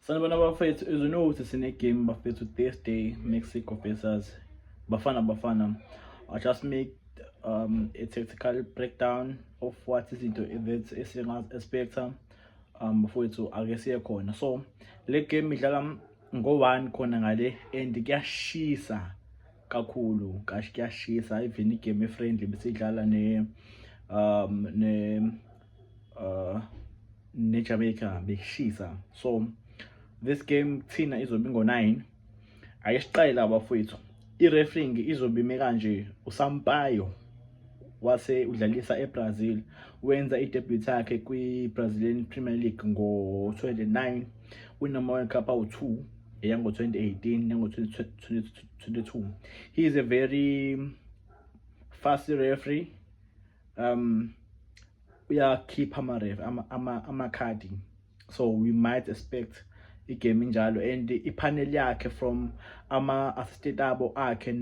Sanibona bafethu, as you know ukuthi sine-game bafethu Thursday, Mexico versus Bafana. I just make a tactical breakdown of what izinto that esingazi-expecta bafowethu ake siye khona. So le game idlala ngo-1 khona ngale and kuyashisa kakhulu, kuyashisa. Even igame friendly besidlala ne-Jamaica beshisa. So this game thina izobe ngo-9. Ake siqale la bafowethu. I-refereeing izobe ime kanje. uSampaio wase udlalisa eBrazil, wenza i-debut yakhe kwi-Brazilian Premier League ngo-29, winama World Cup awu-2 eyango-2018 nango-2022. He is a very fast referee. Uyakhipha amakhadi, so we might expect igame njalo, and ipanel yakhe from ama-assistant abo akhe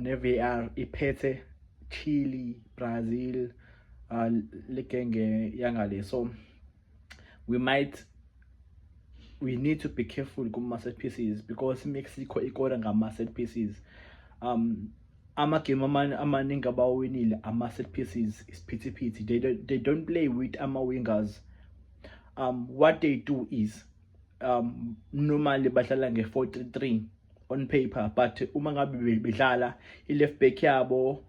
ne-VAR iphethe Chile, Brazil, legenge yangale. So we need to be careful kuma-set pieces because Mexico ikora ngama-set pieces. Ama-game amaningi abawinile ama-set pieces is pity. They don't play with ama-wingers. What they do is normally badlala nge-4-3-3 on paper, but uma ngabe bedlala i-left back yabo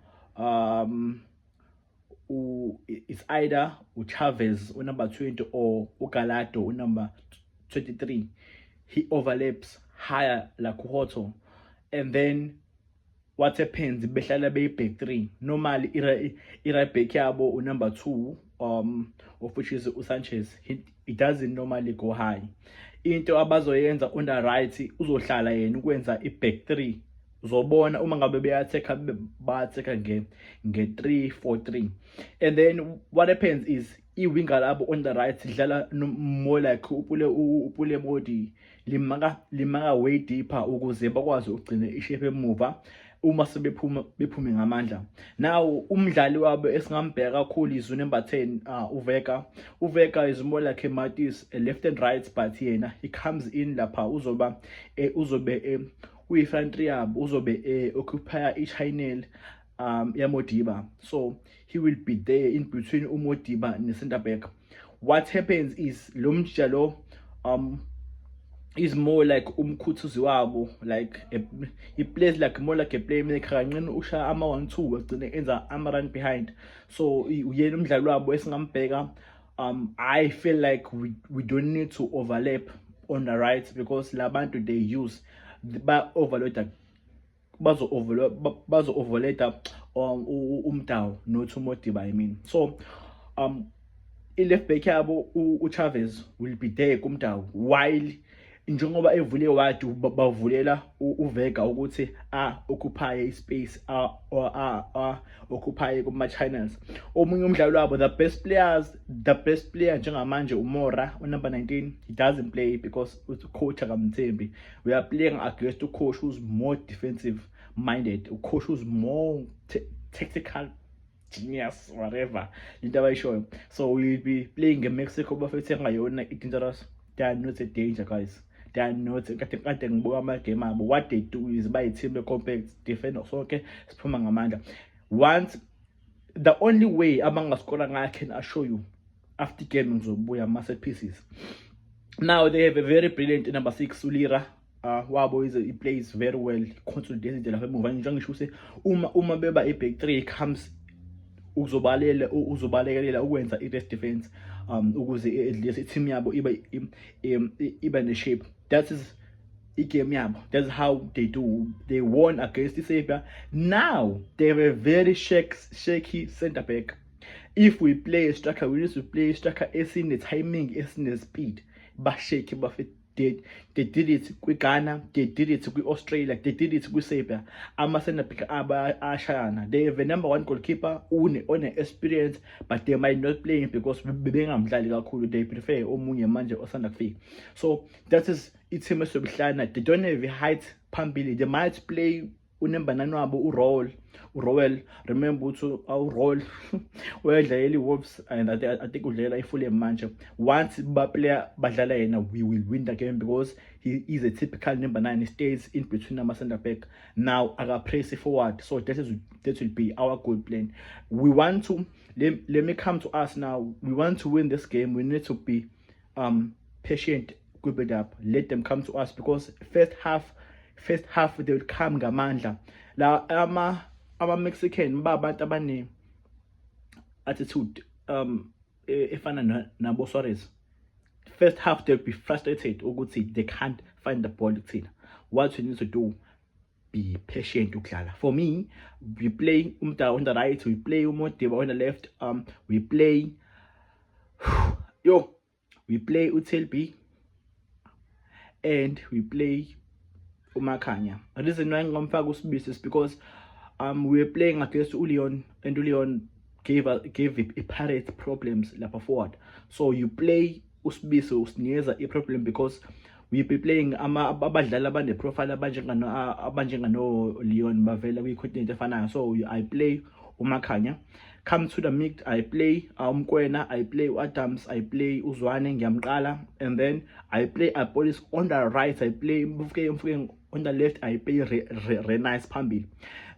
it's either uChavez number 20 or uGallardo number 23. He overlaps higher like Hoto, and then what happens behlala back 3. Normally i-right back yabo number 2 of which is uSanchez. It doesn't normally go high. Into abazoyenza on the right uzohlala yena ukwenza i-back 3. Uzobona uma ngabe bayatheka nge-3-4-3, and then what happens is i-winger labo on the right dlala more like upule modi limaka way deeper ukuze bakwazi ukugcina ishape emuva uma bephume ngamandla. Now umdlali wabo esingambheka kakhulu is number 10 Uveka is more like a Matisse, a left and right, but yena he comes in lapha uzobe uyi-front yabo, uzobe occupy i-channel yaModiba. So he will be there in between uModiba and the center back. What happens is lo mjalo is more like umkhuthuzi wabo, like he plays like more like a playmaker kancane, usha ama-1-2 agcine enza ama-run behind. So uyena umdlali wabo esingambheka. I feel like we don't need to overlap on the right because labantu they use bazo overloada umdawu not uModiba, I mean. So i-left back yabo uChavez will be there kumdawu, while njengoba evule wide bavulela uVega ukuthi occupy ispace occupy kuma-channels. Omunye umdlali wabo the best player njengamanje uMora number 19. He doesn't play because ucoach akamthembi. We are playing against a coach who's more defensive minded, a coach who's more tactical genius, whatever into abayishoyo. So we'll be playing in Mexico bafethu engayona i-dangerous. They are not a danger, guys. They are not kade ngibuka ama-game abo. What they do is bayi-team compact defend sonke siphuma ngamandla. Once the only way abangaskora ngayo, I can assure you, after game ngizobuya ama-set pieces. Now they have a very brilliant number 6 Ulira. Wabo he plays very well, consolidated lapha emuva. Njengisho ukuthi uma beba i-back 3 comes uzobalekelela ukwenza i-rest defense ukuze i-team yabo iba ne-shape. That is i-game yabo. That's how they do. They won against Serbia. Now they have a very shaky center back. If we play a striker, we need to play a striker esine timing, esine speed. Bashake bafet. They did it with Ghana, they did it with Australia, they did it with Serbia. Amasena pick ashayana. They have a number 1 goalkeeper on experience, but they might not play him because they prefer omunye manje osanda kufika. So that is it's him. They don't have a height pambili. They might play unemba 9 wabo Rowell, remember ukuthi Rowell wayedlalela iWolves and I think udlalela iFulham manje. Once player badlala yena, we will win the game because he is a typical number 9. He stays in between our centre back. Now I press forward, so that will be our goal plan. We want to let me come to us now. We want to win this game. We need to be patient, keep it up, let them come to us, because first half they will come ngamandla. La ama Mexican babantu abane attitude efana nabo Suarez. First half they'll be frustrated ukuthi they can't find the ball kuthina. What we need to do, be patient ukudlala. For me, we play Umta on the right, we play Umodiba on the left, we play Utelbi and we play Umakanya. The reason why I'm is because we were playing against Ulion, and Ulion gave a Pirates problems like forward. So you play Usbiso Usnieza a problem because we be playing abadlala abane profile abanjengano Leon Bavela we continue fana. So I play Umakanya. Come to the mix, I play Umkwena, I play Adams, I play Uzwane Ngamqala, and then I play Apolis on the right, I play Mufke on the left, I play Renas Pambi.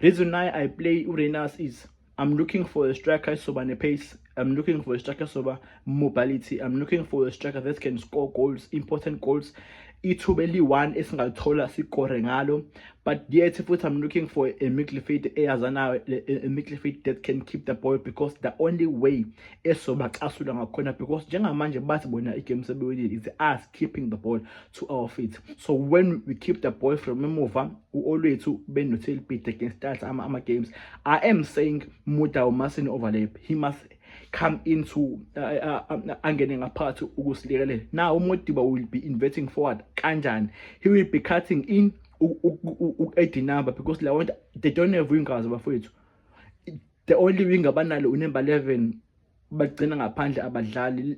Reason why I play Urenas is I'm looking for a striker sober pace, I'm looking for a striker sober mobility, I'm looking for a striker that can score goals, important goals. Itubeli one is ngalthola sikore ngalo, but yet if I'm looking for a midfield a midfield that can keep the ball, because the only way esoba xasula ngakhona, because njengamanje bathi bona igame sebewinile is us keeping the ball to our feet. So when we keep the ball from emuva, we always be notelbit against start ama games. I am saying Muta mustn't overlap, he must come into angening apart to now Modiba will be inverting forward kanjani, he will be cutting in 80 number, because they don't have wingers bafowethu. The only winger banalo unember 11 bagcina ngaphandle abadlali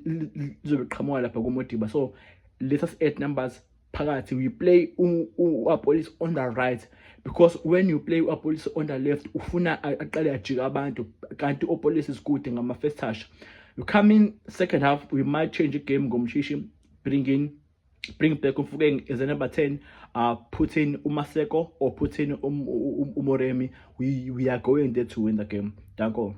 lizobeqhamuka lapha kuModiba. So let us add numbers phakathi. We play Apolis on the right, because when you play Apolis on the left ufuna aqale ajika abantu, kanti Apolis is good ngama first touch. You come in second half, we might change the game ngomshishi, bring back Umfukeng as a number 10, put in Umaseko or put in Umoremi. We are going there to win the game. Danko.